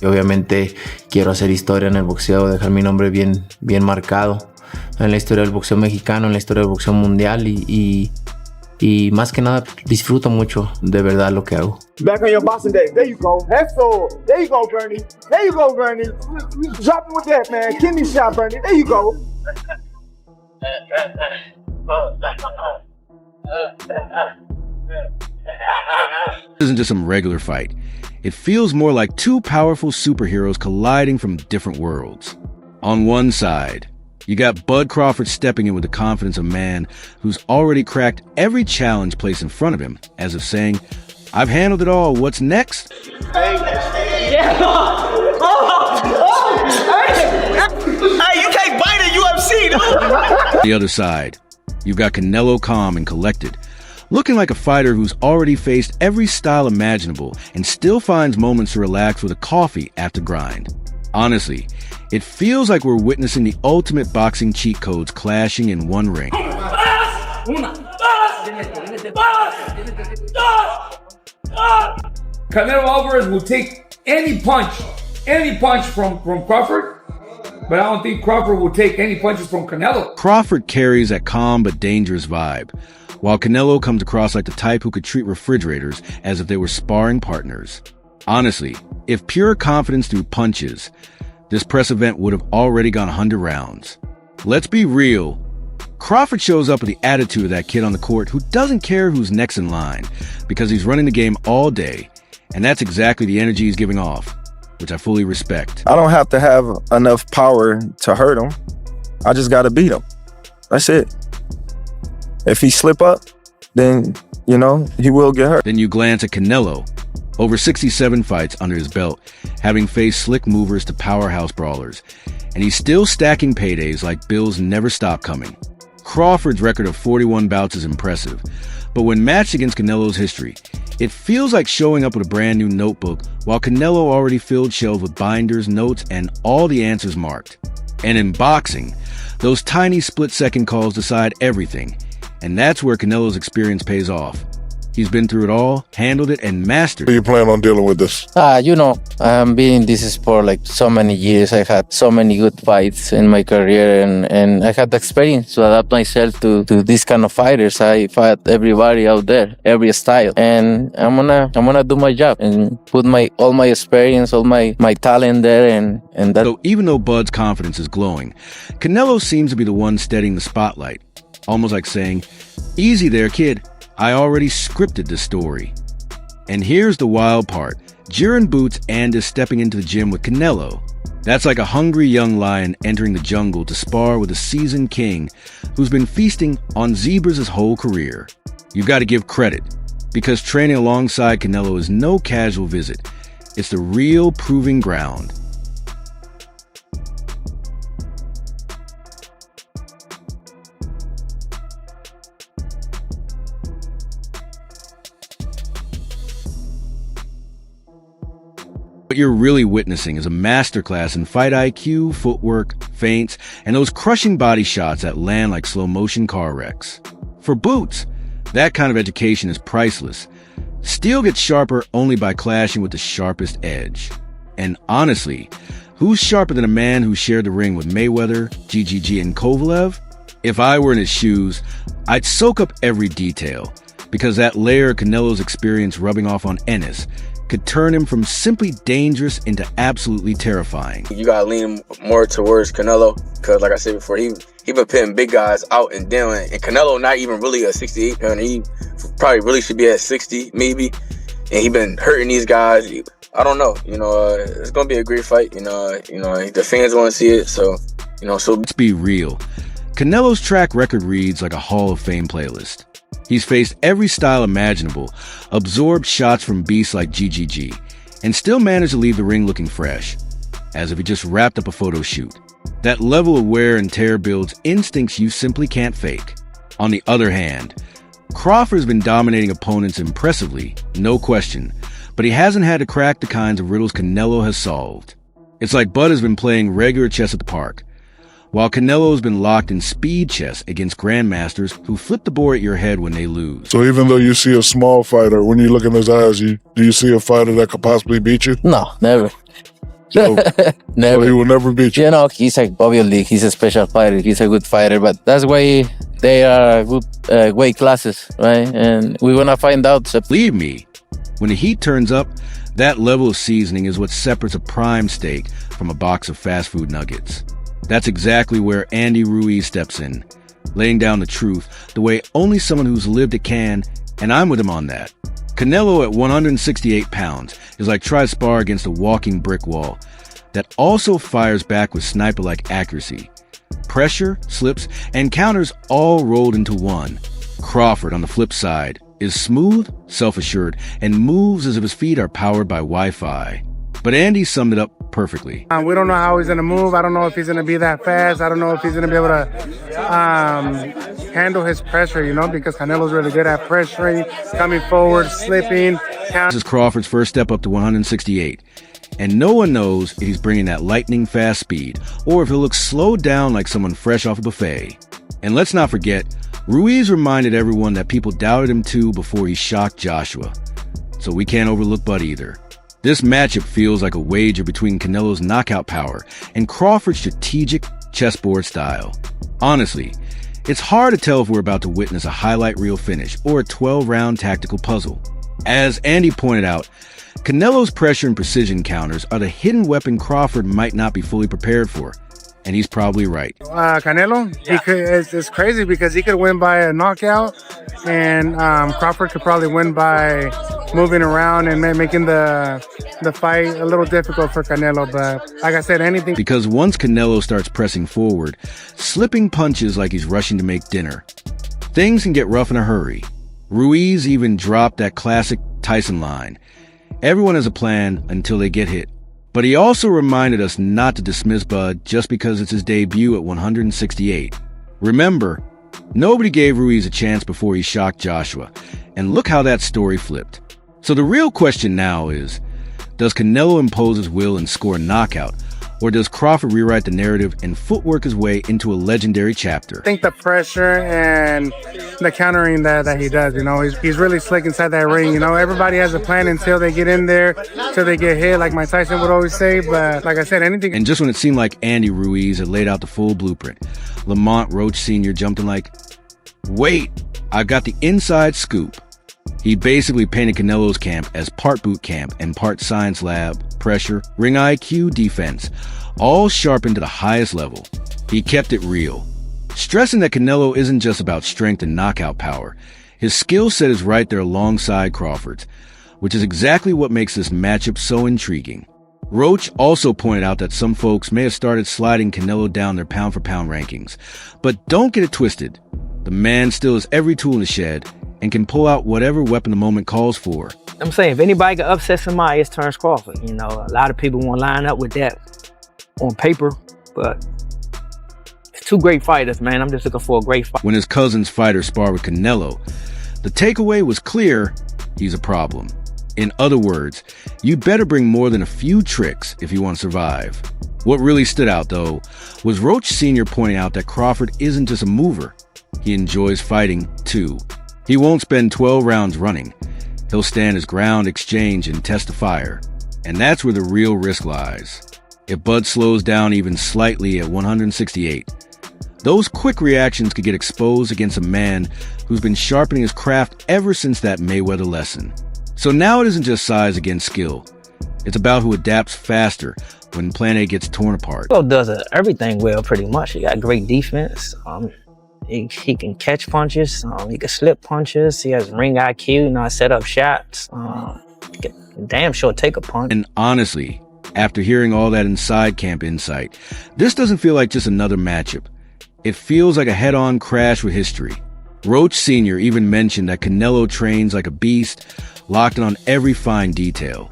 Y obviamente quiero hacer historia en el boxeo, dejar mi nombre bien marcado en la historia del boxeo mexicano, en la historia del boxeo mundial y más que nada disfruto mucho de verdad lo que hago. Back on your boxing day. There you go. Excellent. There you go, Bernie. There you go, Bernie. Drop it with that, man. Kidney shot, Bernie. There you go. This isn't just some regular fight. It feels more like two powerful superheroes colliding from different worlds. On one side, you got Bud Crawford stepping in with the confidence of a man who's already cracked every challenge placed in front of him, as if saying, I've handled it all, what's next? Hey, you can't bite a UFC, dude! The other side, you've got Canelo calm and collected, looking like a fighter who's already faced every style imaginable and still finds moments to relax with a coffee after grind. Honestly, it feels like we're witnessing the ultimate boxing cheat codes clashing in one ring. Canelo Alvarez will take any punch from Crawford, but I don't think Crawford will take any punches from Canelo. Crawford carries that calm but dangerous vibe, while Canelo comes across like the type who could treat refrigerators as if they were sparring partners. Honestly, if pure confidence through punches, this press event would have already gone 100 rounds. Let's be real. Crawford shows up with the attitude of that kid on the court who doesn't care who's next in line because he's running the game all day, and that's exactly the energy he's giving off, which I fully respect. I don't have to have enough power to hurt him. I just got to beat him. That's it. If he slip up, then, you know, he will get hurt. Then you glance at Canelo. Over 67 fights under his belt, having faced slick movers to powerhouse brawlers. And he's still stacking paydays like bills never stop coming. Crawford's record of 41 bouts is impressive. But when matched against Canelo's history, it feels like showing up with a brand new notebook while Canelo already filled shelves with binders, notes, and all the answers marked. And in boxing, those tiny split-second calls decide everything. And that's where Canelo's experience pays off. He's been through it all, handled it, and mastered it. How do you plan on dealing with this? You know, I've been in this sport like so many years. I had so many good fights in my career, and I had the experience to adapt myself to these kind of fighters. I fought everybody out there, every style, and I'm gonna do my job and put all my experience, all my talent there, and that. So even though Bud's confidence is glowing, Canelo seems to be the one steadying the spotlight, almost like saying, "Easy there, kid. I already scripted the story." And here's the wild part. Jiren boots and is stepping into the gym with Canelo. That's like a hungry young lion entering the jungle to spar with a seasoned king who's been feasting on zebras his whole career. You've got to give credit, because training alongside Canelo is no casual visit. It's the real proving ground. What you're really witnessing is a masterclass in fight IQ, footwork, feints, and those crushing body shots that land like slow-motion car wrecks. For Boots, that kind of education is priceless. Steel gets sharper only by clashing with the sharpest edge. And honestly, who's sharper than a man who shared the ring with Mayweather, GGG, and Kovalev? If I were in his shoes, I'd soak up every detail, because that layer of Canelo's experience rubbing off on Ennis could turn him from simply dangerous into absolutely terrifying. You gotta lean more towards Canelo, because like I said before, he been putting big guys out and down, and Canelo not even really a 68 pounder. He probably really should be at 60 maybe, and he been hurting these guys. I don't know, it's gonna be a great fight. The fans want to see it, so let's be real. Canelo's track record reads like a Hall of Fame playlist. He's faced every style imaginable, absorbed shots from beasts like GGG, and still managed to leave the ring looking fresh, as if he just wrapped up a photo shoot. That level of wear and tear builds instincts you simply can't fake. On the other hand, Crawford's been dominating opponents impressively, no question, but he hasn't had to crack the kinds of riddles Canelo has solved. It's like Bud has been playing regular chess at the park, while Canelo's been locked in speed chess against grandmasters who flip the board at your head when they lose. So even though you see a small fighter, when you look in his eyes, do you see a fighter that could possibly beat you? No, never. So Never. he will never beat you. You know, he's like, obviously, he's a special fighter. He's a good fighter, but that's why they are good weight classes, right? And we're going to find out. Believe me, when the heat turns up, that level of seasoning is what separates a prime steak from a box of fast food nuggets. That's exactly where Andy Ruiz steps in, laying down the truth the way only someone who's lived it can, and I'm with him on that. Canelo at 168 pounds is like try to spar against a walking brick wall that also fires back with sniper-like accuracy. Pressure, slips, and counters all rolled into one. Crawford, on the flip side, is smooth, self-assured, and moves as if his feet are powered by Wi-Fi. But Andy summed it up perfectly. We don't know how he's going to move. I don't know if he's going to be that fast. I don't know if he's going to be able to handle his pressure, you know, because Canelo's really good at pressuring, coming forward, slipping. This is Crawford's first step up to 168. And no one knows if he's bringing that lightning fast speed or if he'll look slowed down like someone fresh off a buffet. And let's not forget, Ruiz reminded everyone that people doubted him too before he shocked Joshua. So we can't overlook Bud either. This matchup feels like a wager between Canelo's knockout power and Crawford's strategic chessboard style. Honestly, it's hard to tell if we're about to witness a highlight reel finish or a 12-round tactical puzzle. As Andy pointed out, Canelo's pressure and precision counters are the hidden weapon Crawford might not be fully prepared for. And he's probably right. Canelo, it's crazy because he could win by a knockout, and Crawford could probably win by moving around and making the fight a little difficult for Canelo. But like I said, anything. Because once Canelo starts pressing forward, slipping punches like he's rushing to make dinner, things can get rough in a hurry. Ruiz even dropped that classic Tyson line. Everyone has a plan until they get hit. But he also reminded us not to dismiss Bud just because it's his debut at 168. Remember, nobody gave Ruiz a chance before he shocked Joshua. And look how that story flipped. So the real question now is, does Canelo impose his will and score a knockout? Or does Crawford rewrite the narrative and footwork his way into a legendary chapter? I think the pressure and the countering that he does, you know, he's really slick inside that ring. You know, everybody has a plan until they get in there, until they get hit, like Mike Tyson would always say. But like I said, anything. And just when it seemed like Andy Ruiz had laid out the full blueprint, Lamont Roach Sr. jumped in like, wait, I've got the inside scoop. He basically painted Canelo's camp as part boot camp and part science lab, pressure, ring IQ, defense, all sharpened to the highest level. He kept it real, stressing that Canelo isn't just about strength and knockout power. His skill set is right there alongside Crawford's, which is exactly what makes this matchup so intriguing. Roach also pointed out that some folks may have started sliding Canelo down their pound-for-pound rankings. But don't get it twisted. The man still has every tool in the shed and can pull out whatever weapon the moment calls for. I'm saying, if anybody can upset somebody, it's Terence Crawford. You know, a lot of people won't line up with that on paper, but it's two great fighters, man. I'm just looking for a great fight. When his cousin's fighter sparred with Canelo, the takeaway was clear: he's a problem. In other words, you better bring more than a few tricks if you want to survive. What really stood out, though, was Roach Sr. pointing out that Crawford isn't just a mover. He enjoys fighting, too. He won't spend 12 rounds running. He'll stand his ground, exchange, and test the fire. And that's where the real risk lies. If Bud slows down even slightly at 168, those quick reactions could get exposed against a man who's been sharpening his craft ever since that Mayweather lesson. So now it isn't just size against skill. It's about who adapts faster when Plan A gets torn apart. Canelo does everything well, pretty much. He got great defense. He can catch punches. He can slip punches. He has ring IQ. You know, set up shots. He can damn sure take a punch. And honestly, after hearing all that inside camp insight, this doesn't feel like just another matchup. It feels like a head-on crash with history. Roach Sr. even mentioned that Canelo trains like a beast, locked in on every fine detail.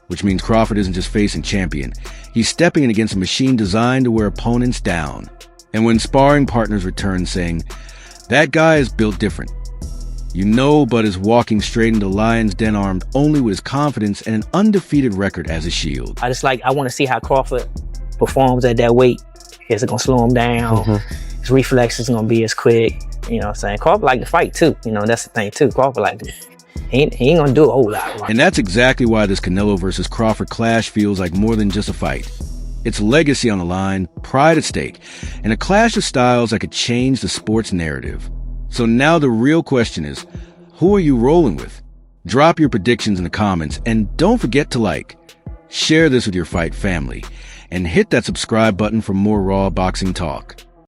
Which means Crawford isn't just facing champion. He's stepping in against a machine designed to wear opponents down. And when sparring partners return saying, that guy is built different, you know Bud is walking straight into the lion's den armed only with his confidence and an undefeated record as a shield. I want to see how Crawford performs at that weight. Is it going to slow him down? His reflexes going to be as quick. You know what I'm saying? Crawford like to fight too. You know, that's the thing too. Crawford like to He ain't gonna do a whole lot. And that's exactly why this Canelo versus Crawford clash feels like more than just a fight. It's legacy on the line, pride at stake, and a clash of styles that could change the sport's narrative. So now the real question is, who are you rolling with? Drop your predictions in the comments, and don't forget to share this with your fight family, and hit that subscribe button for more raw boxing talk.